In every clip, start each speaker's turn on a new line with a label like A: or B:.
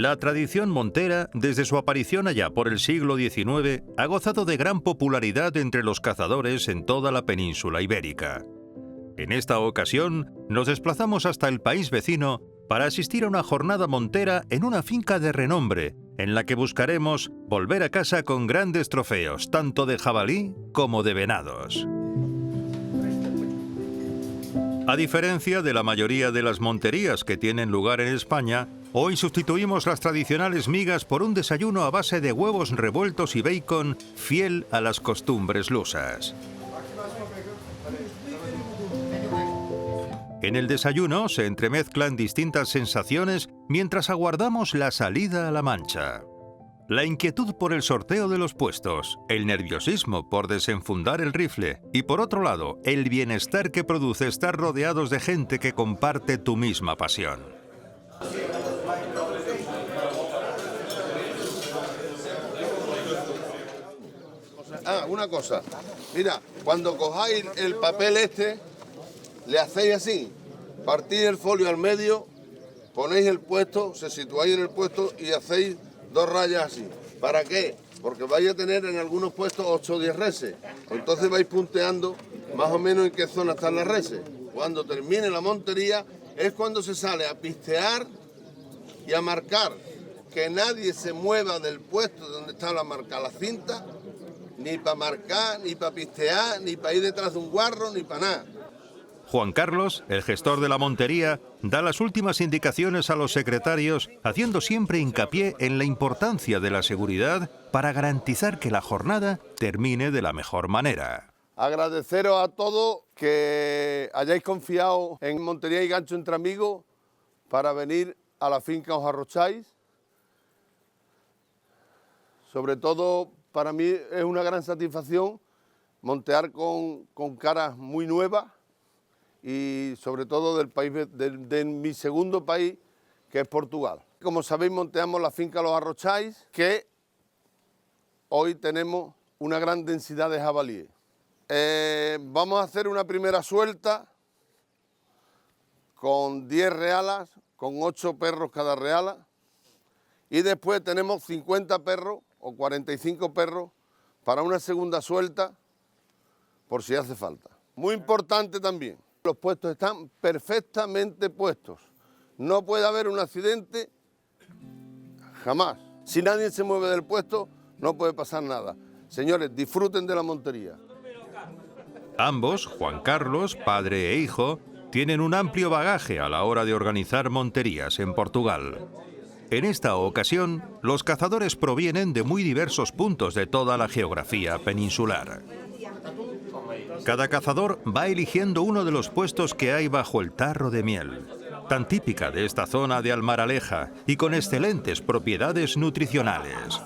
A: La tradición montera, desde su aparición allá por el siglo XIX, ha gozado de gran popularidad entre los cazadores en toda la península ibérica. En esta ocasión, nos desplazamos hasta el país vecino para asistir a una jornada montera en una finca de renombre, en la que buscaremos volver a casa con grandes trofeos, tanto de jabalí como de venados. A diferencia de la mayoría de las monterías que tienen lugar en España, hoy sustituimos las tradicionales migas por un desayuno a base de huevos revueltos y bacon, fiel a las costumbres lusas. En el desayuno se entremezclan distintas sensaciones mientras aguardamos la salida a la Mancha. La inquietud por el sorteo de los puestos, el nerviosismo por desenfundar el rifle y, por otro lado, el bienestar que produce estar rodeados de gente que comparte tu misma pasión.
B: Una cosa, mira, cuando cojáis el papel este, le hacéis así, partís el folio al medio, ponéis el puesto, se situáis en el puesto y hacéis 2 rayas así. ¿Para qué? Porque vais a tener en algunos puestos 8 o 10 reses. Entonces vais punteando más o menos en qué zona están las reses. Cuando termine la montería es cuando se sale a pistear y a marcar. Que nadie se mueva del puesto donde está la marca, la cinta, ni para marcar, ni para pistear, ni para ir detrás de un guarro, ni para nada.
A: Juan Carlos, el gestor de la montería, da las últimas indicaciones a los secretarios, haciendo siempre hincapié en la importancia de la seguridad para garantizar que la jornada termine de la mejor manera.
B: Agradeceros a todos que hayáis confiado en Montería y Gancho entre Amigos para venir a la finca Os Arrocháis. Sobre todo, para mí es una gran satisfacción montear con caras muy nuevas y sobre todo del país, de mi segundo país, que es Portugal. Como sabéis, monteamos la finca Los Arrocháis, que hoy tenemos una gran densidad de jabalíes. Vamos a hacer una primera suelta con 10 realas, con 8 perros cada reala, y después tenemos 50 perros o 45 perros para una segunda suelta, por si hace falta. Muy importante también, los puestos están perfectamente puestos. No puede haber un accidente jamás. Si nadie se mueve del puesto, no puede pasar nada. Señores, disfruten de la montería.
A: Ambos, Juan Carlos, padre e hijo, tienen un amplio bagaje a la hora de organizar monterías en Portugal. En esta ocasión, los cazadores provienen de muy diversos puntos de toda la geografía peninsular. Cada cazador va eligiendo uno de los puestos que hay bajo el tarro de miel, tan típica de esta zona de Almaraleja y con excelentes propiedades nutricionales.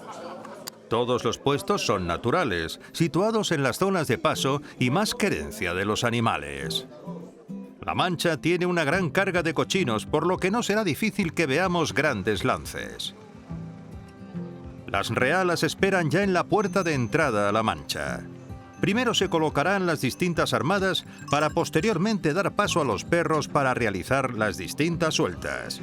A: Todos los puestos son naturales, situados en las zonas de paso y más querencia de los animales. La Mancha tiene una gran carga de cochinos, por lo que no será difícil que veamos grandes lances. Las realas esperan ya en la puerta de entrada a la Mancha. Primero se colocarán las distintas armadas para posteriormente dar paso a los perros para realizar las distintas sueltas.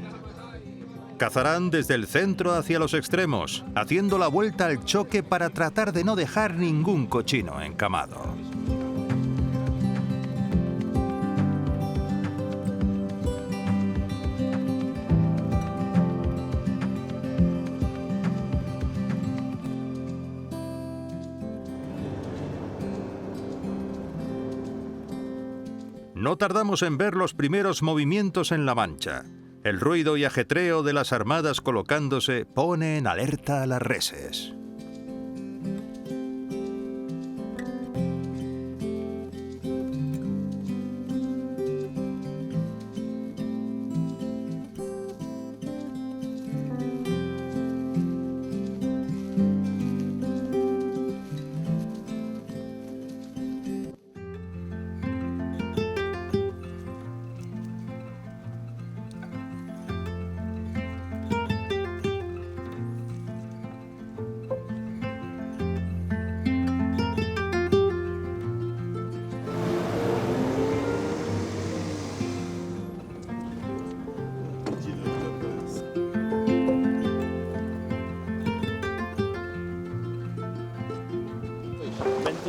A: Cazarán desde el centro hacia los extremos, haciendo la vuelta al choque para tratar de no dejar ningún cochino encamado. No tardamos en ver los primeros movimientos en la Mancha. El ruido y ajetreo de las armadas colocándose pone en alerta a las reses.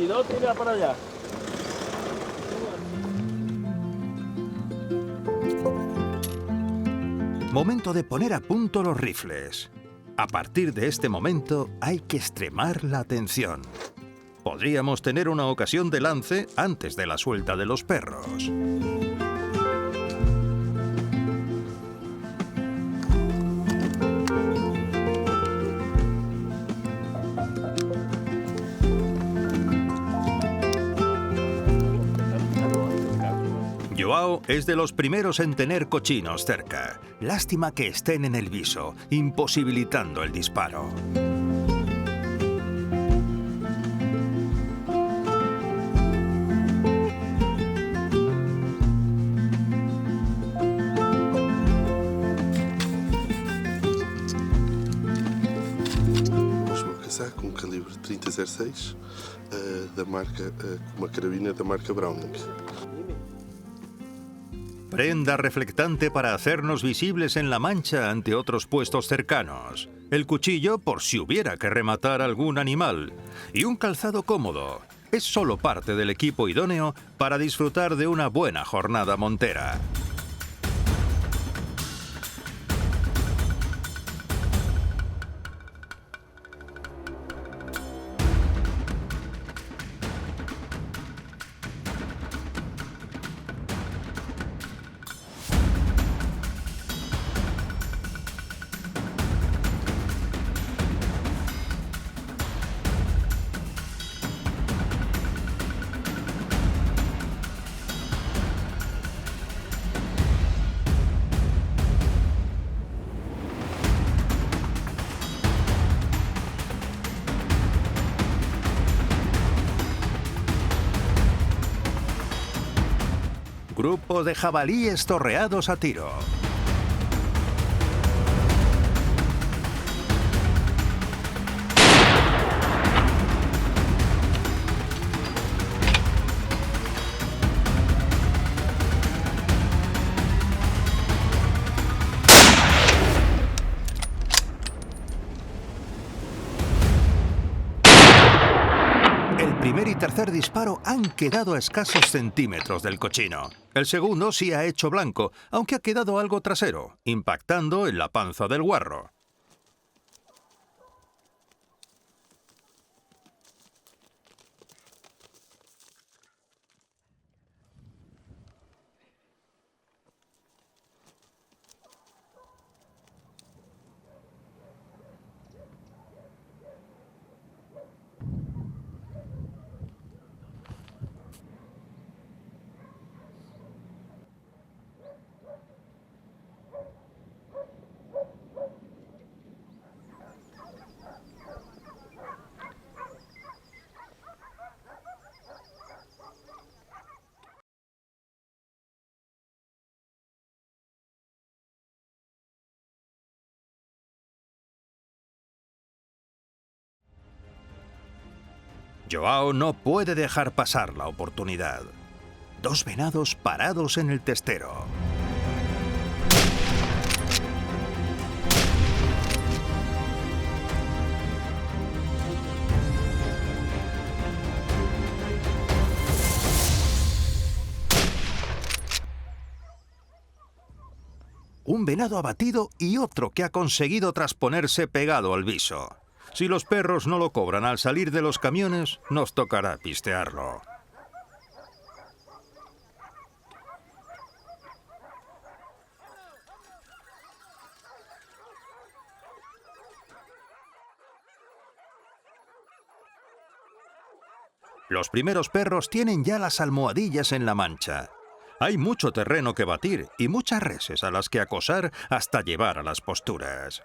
C: 22 tira para allá.
A: Momento de poner a punto los rifles. A partir de este momento hay que extremar la atención. Podríamos tener una ocasión de lance antes de la suelta de los perros. Joao es de los primeros en tener cochinos cerca. Lástima que estén en el viso, imposibilitando el disparo.
D: Vou caçar com um calibre 30-06 da marca, uma carabina da marca Browning.
A: Prenda reflectante para hacernos visibles en la mancha ante otros puestos cercanos. El cuchillo por si hubiera que rematar algún animal. Y un calzado cómodo. Es solo parte del equipo idóneo para disfrutar de una buena jornada montera. Grupo de jabalíes torreados a tiro. El primer y tercer disparo han quedado a escasos centímetros del cochino. El segundo sí ha hecho blanco, aunque ha quedado algo trasero, impactando en la panza del guarro. Joao no puede dejar pasar la oportunidad. Dos venados parados en el testero. Un venado abatido y otro que ha conseguido trasponerse pegado al viso. Si los perros no lo cobran al salir de los camiones, nos tocará pistearlo. Los primeros perros tienen ya las almohadillas en la mancha. Hay mucho terreno que batir y muchas reses a las que acosar hasta llevar a las posturas.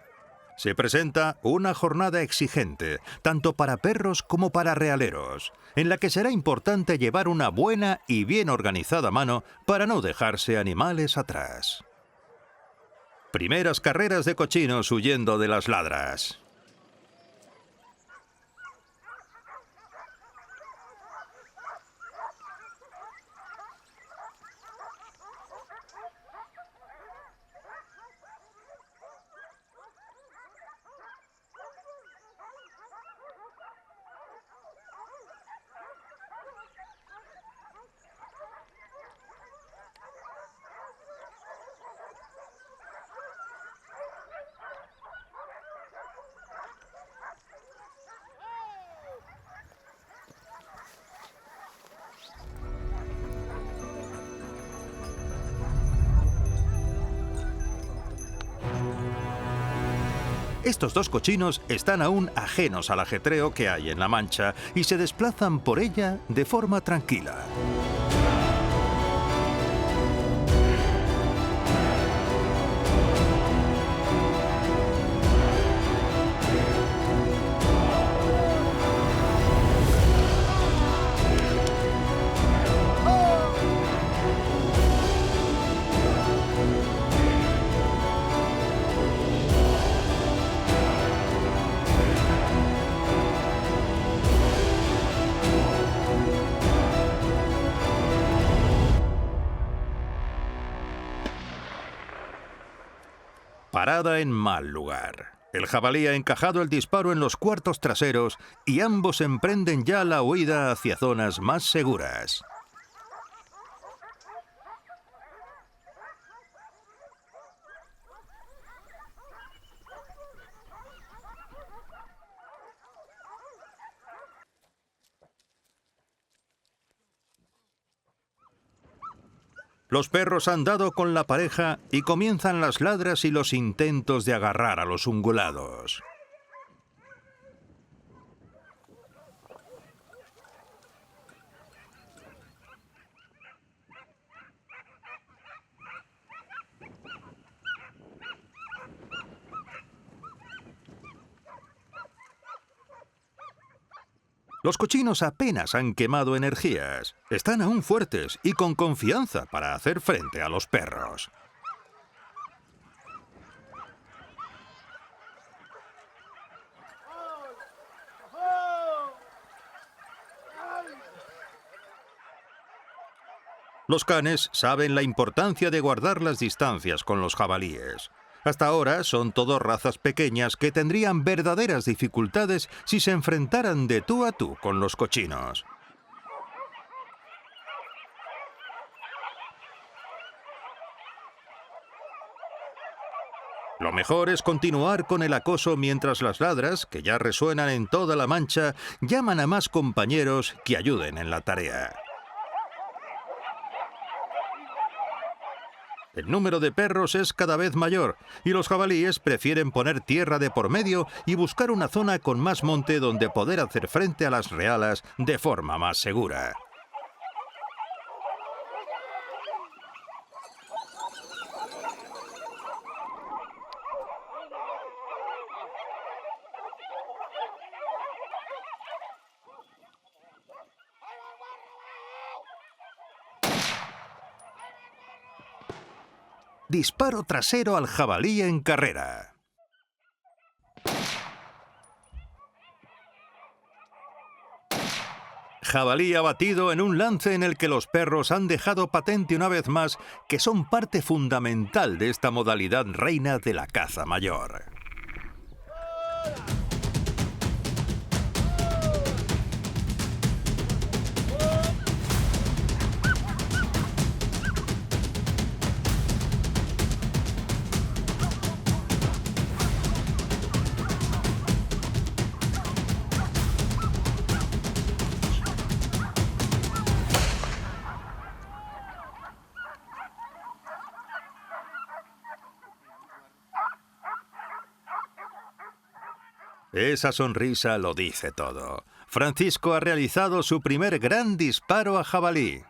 A: Se presenta una jornada exigente, tanto para perros como para realeros, en la que será importante llevar una buena y bien organizada mano para no dejarse animales atrás. Primeras carreras de cochinos huyendo de las ladras. Estos dos cochinos están aún ajenos al ajetreo que hay en la Mancha y se desplazan por ella de forma tranquila. Parada en mal lugar. El jabalí ha encajado el disparo en los cuartos traseros y ambos emprenden ya la huida hacia zonas más seguras. Los perros han dado con la pareja y comienzan las ladras y los intentos de agarrar a los ungulados. Los cochinos apenas han quemado energías. Están aún fuertes y con confianza para hacer frente a los perros. Los canes saben la importancia de guardar las distancias con los jabalíes. Hasta ahora son todo razas pequeñas que tendrían verdaderas dificultades si se enfrentaran de tú a tú con los cochinos. Lo mejor es continuar con el acoso mientras las ladras, que ya resuenan en toda la Mancha, llaman a más compañeros que ayuden en la tarea. El número de perros es cada vez mayor y los jabalíes prefieren poner tierra de por medio y buscar una zona con más monte donde poder hacer frente a las realas de forma más segura. Disparo trasero al jabalí en carrera. Jabalí abatido en un lance en el que los perros han dejado patente una vez más que son parte fundamental de esta modalidad reina de la caza mayor. Esa sonrisa lo dice todo. Francisco ha realizado su primer gran disparo a jabalí.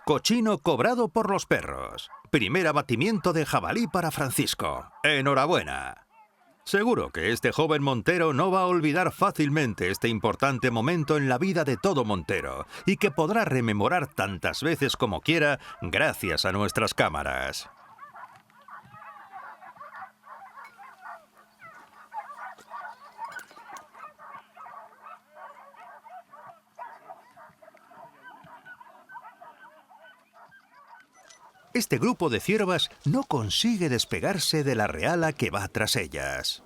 A: Cochino cobrado por los perros. Primer abatimiento de jabalí para Francisco. ¡Enhorabuena! Seguro que este joven montero no va a olvidar fácilmente este importante momento en la vida de todo montero y que podrá rememorar tantas veces como quiera gracias a nuestras cámaras. Este grupo de ciervas no consigue despegarse de la reala que va tras ellas.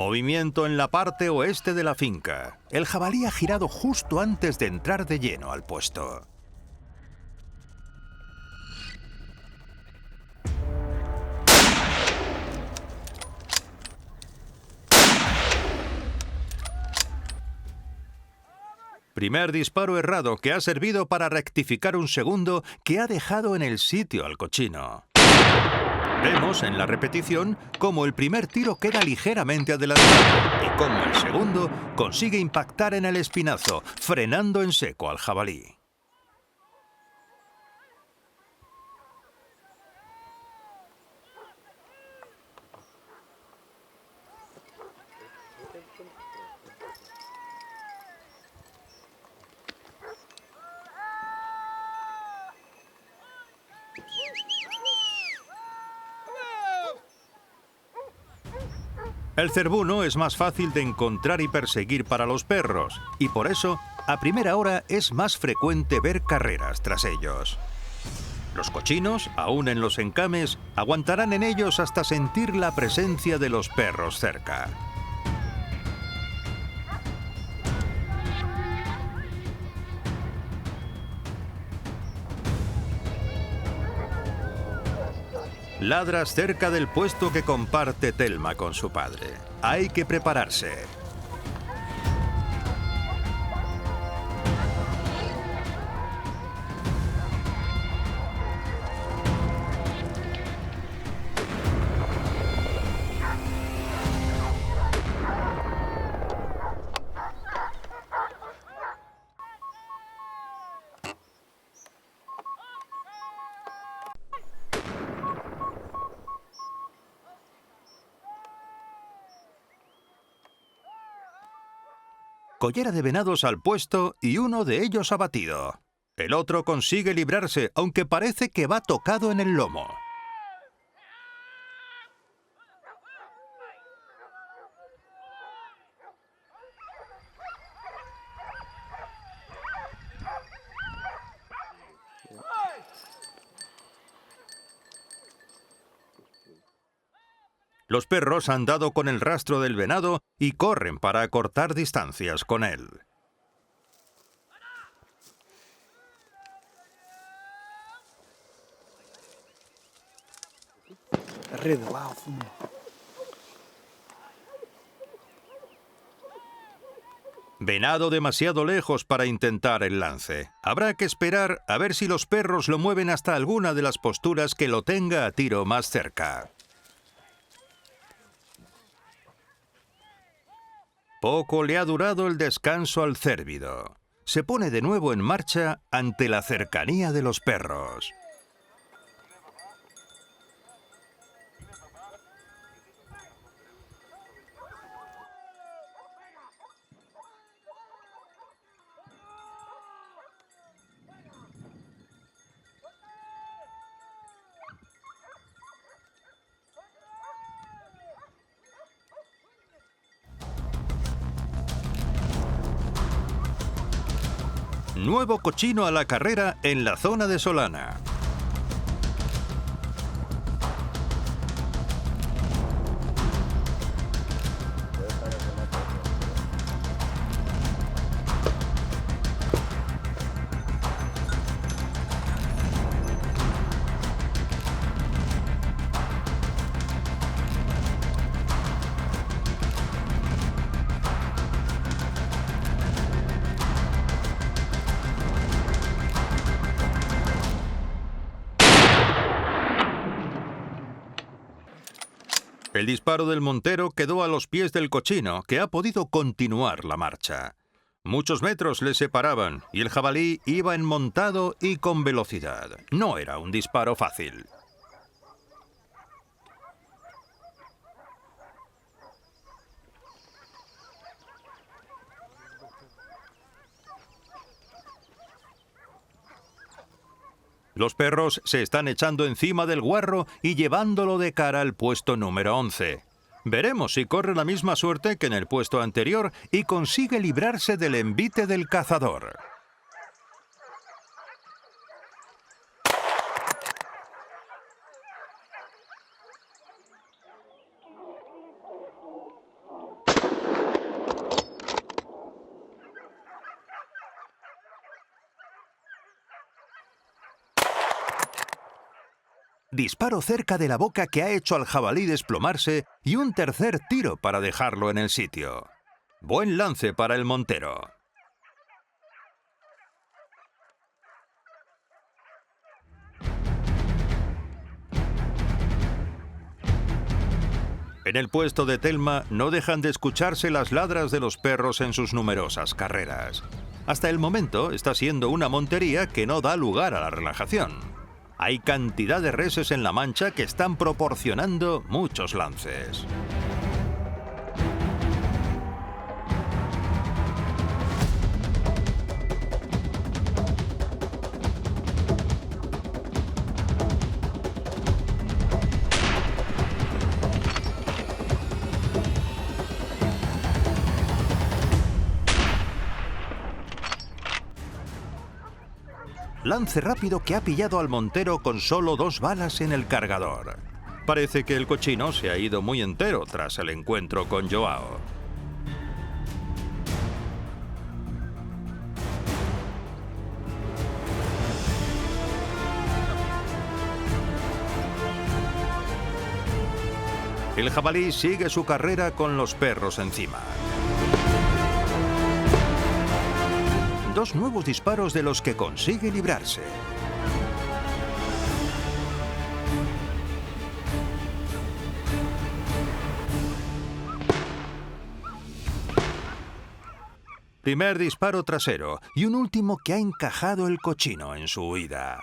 A: Movimiento en la parte oeste de la finca. El jabalí ha girado justo antes de entrar de lleno al puesto. Primer disparo errado que ha servido para rectificar un segundo que ha dejado en el sitio al cochino. Vemos en la repetición cómo el primer tiro queda ligeramente adelantado y cómo el segundo consigue impactar en el espinazo, frenando en seco al jabalí. El cervuno es más fácil de encontrar y perseguir para los perros, y por eso, a primera hora es más frecuente ver carreras tras ellos. Los cochinos, aún en los encames, aguantarán en ellos hasta sentir la presencia de los perros cerca. Ladras cerca del puesto que comparte Telma con su padre. Hay que prepararse. Collera de venados al puesto y uno de ellos abatido. El otro consigue librarse, aunque parece que va tocado en el lomo. Los perros han dado con el rastro del venado y corren para acortar distancias con él. Venado demasiado lejos para intentar el lance. Habrá que esperar a ver si los perros lo mueven hasta alguna de las posturas que lo tenga a tiro más cerca. Poco le ha durado el descanso al cérvido. Se pone de nuevo en marcha ante la cercanía de los perros. Nuevo cochino a la carrera en la zona de Solana. El disparo del montero quedó a los pies del cochino, que ha podido continuar la marcha. Muchos metros le separaban y el jabalí iba enmontado y con velocidad. No era un disparo fácil. Los perros se están echando encima del guarro y llevándolo de cara al puesto número 11. Veremos si corre la misma suerte que en el puesto anterior y consigue librarse del envite del cazador. disparo cerca de la boca que ha hecho al jabalí desplomarse y un tercer tiro para dejarlo en el sitio. Buen lance para el montero. En el puesto de Telma no dejan de escucharse las ladras de los perros en sus numerosas carreras. Hasta el momento está siendo una montería que no da lugar a la relajación. Hay cantidad de reses en la Mancha que están proporcionando muchos lances. Lance rápido que ha pillado al montero con solo 2 balas en el cargador. Parece que el cochino se ha ido muy entero tras el encuentro con Joao. El jabalí sigue su carrera con los perros encima. 2 nuevos disparos de los que consigue librarse. Primer disparo trasero y un último que ha encajado el cochino en su huida.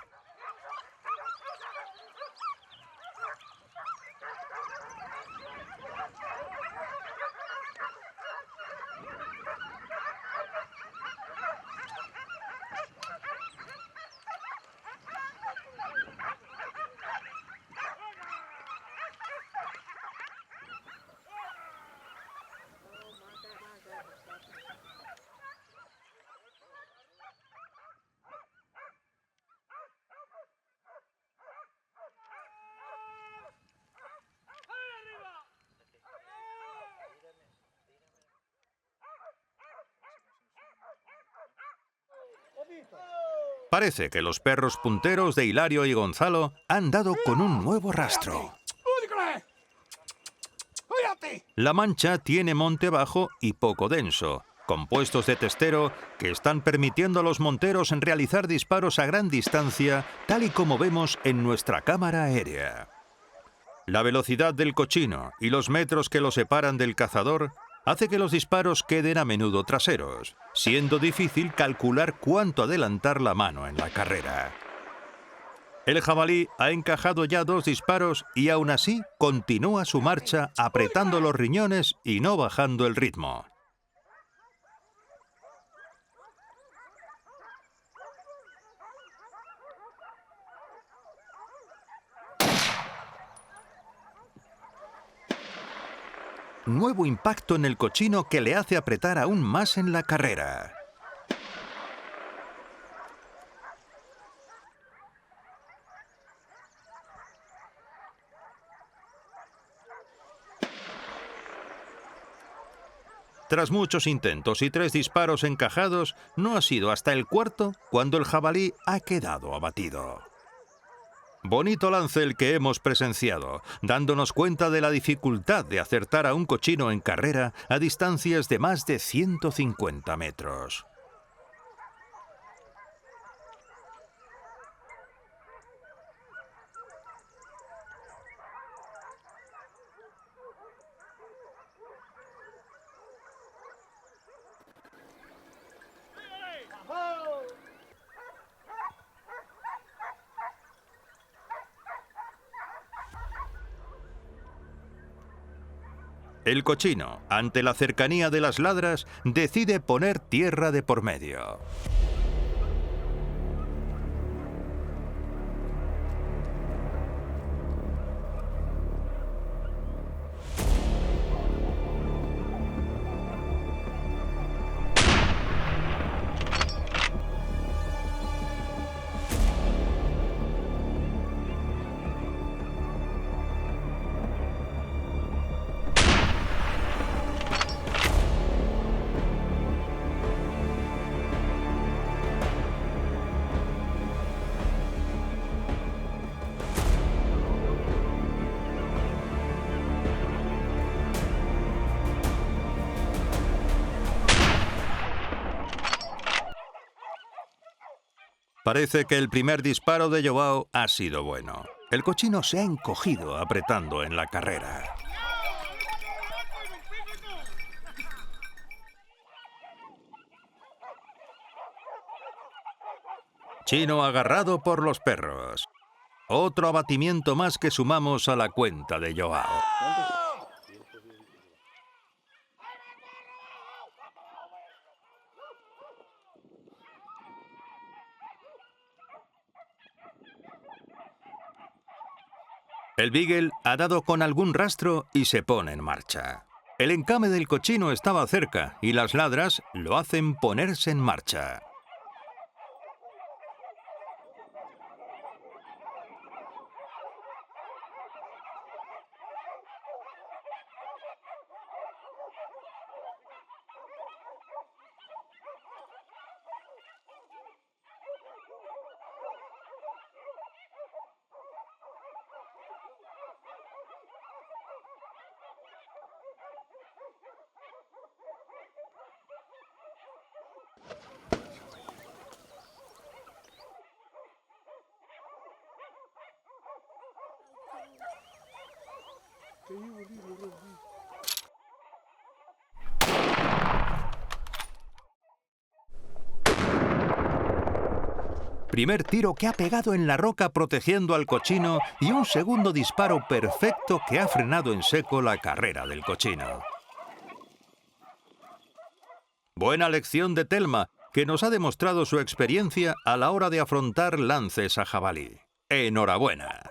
A: Parece que los perros punteros de Hilario y Gonzalo han dado con un nuevo rastro. La Mancha tiene monte bajo y poco denso, con puestos de testero que están permitiendo a los monteros realizar disparos a gran distancia, tal y como vemos en nuestra cámara aérea. La velocidad del cochino y los metros que lo separan del cazador hace que los disparos queden a menudo traseros, siendo difícil calcular cuánto adelantar la mano en la carrera. El jabalí ha encajado ya 2 disparos y aún así continúa su marcha apretando los riñones y no bajando el ritmo. Nuevo impacto en el cochino que le hace apretar aún más en la carrera. Tras muchos intentos y 3 disparos encajados, no ha sido hasta el cuarto cuando el jabalí ha quedado abatido. Bonito lance el que hemos presenciado, dándonos cuenta de la dificultad de acertar a un cochino en carrera a distancias de más de 150 metros. El cochino, ante la cercanía de las ladras, decide poner tierra de por medio. Parece que el primer disparo de Joao ha sido bueno. El cochino se ha encogido apretando en la carrera. Chino agarrado por los perros. Otro abatimiento más que sumamos a la cuenta de Joao. El Beagle ha dado con algún rastro y se pone en marcha. El encame del cochino estaba cerca y las ladras lo hacen ponerse en marcha. Primer tiro que ha pegado en la roca protegiendo al cochino y un segundo disparo perfecto que ha frenado en seco la carrera del cochino. Buena lección de Telma, que nos ha demostrado su experiencia a la hora de afrontar lances a jabalí. ¡Enhorabuena!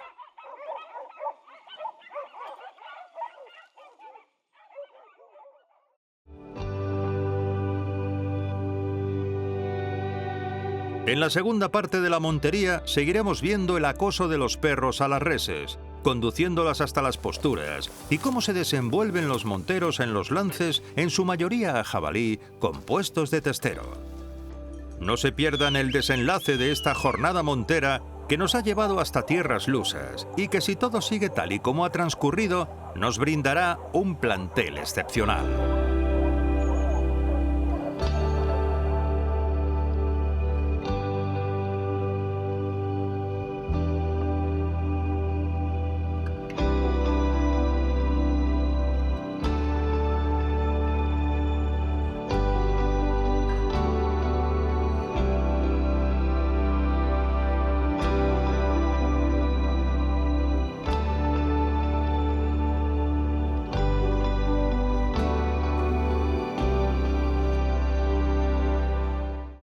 A: En la segunda parte de la montería seguiremos viendo el acoso de los perros a las reses, conduciéndolas hasta las posturas y cómo se desenvuelven los monteros en los lances, en su mayoría a jabalí, compuestos de testero. No se pierdan el desenlace de esta jornada montera que nos ha llevado hasta tierras lusas y que, si todo sigue tal y como ha transcurrido, nos brindará un plantel excepcional.